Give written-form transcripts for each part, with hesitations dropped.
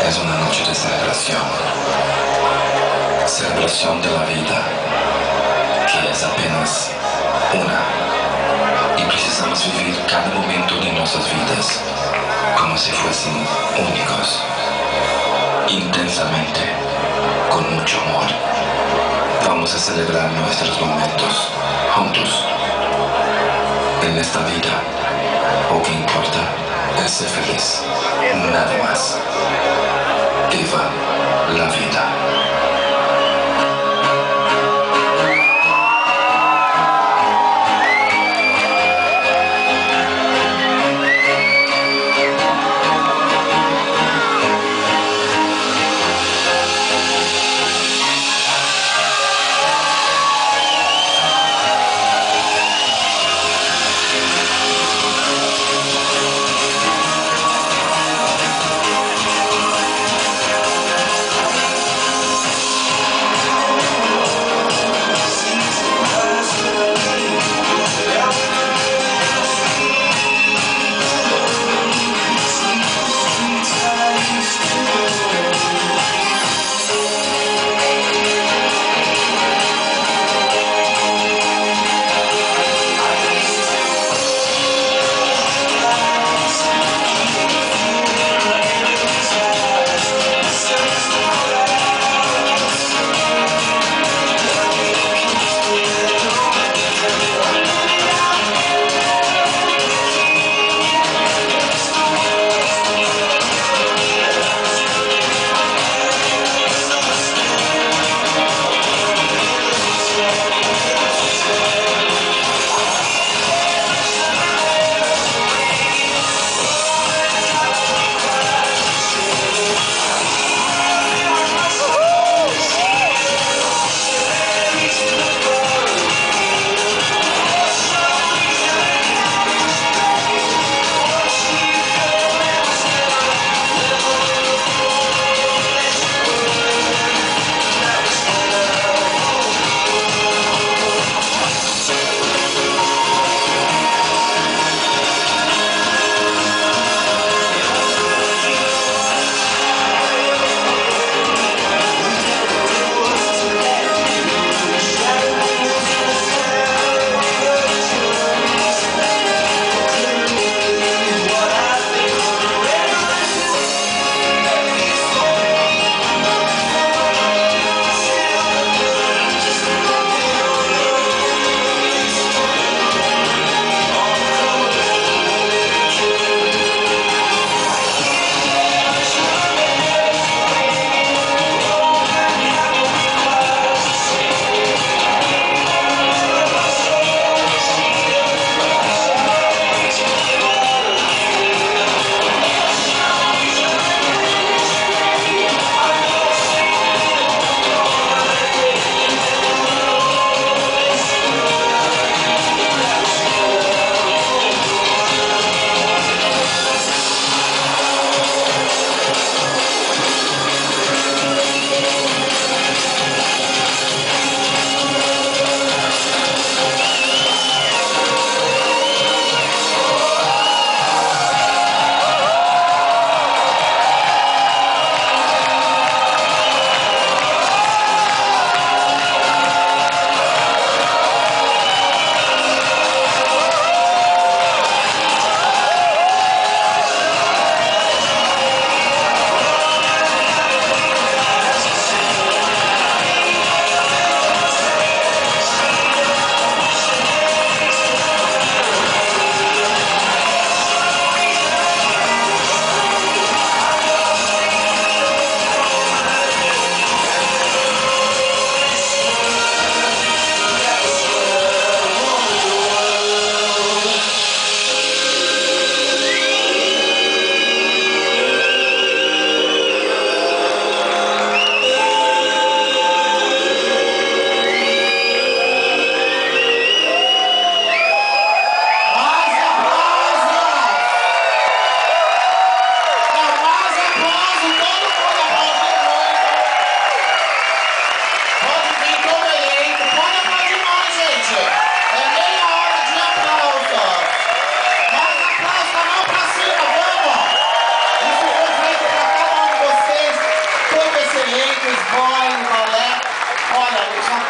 Es una noche de celebración. Celebración de la vida, que es apenas una. Y precisamos vivir cada momento de nuestras vidas como si fuesen únicos. Intensamente, con mucho amor. Vamos a celebrar nuestros momentos juntos. En esta vida, lo que importa es ser feliz, nada más. Viva la vida.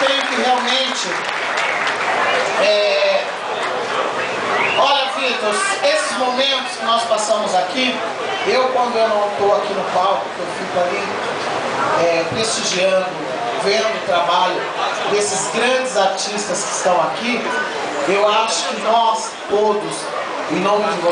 tenho que realmente... Olha, Vitor, esses momentos que nós passamos aqui, quando eu não estou aqui no palco, eu fico ali prestigiando, vendo o trabalho desses grandes artistas que estão aqui, eu acho que nós todos, em nome de vocês,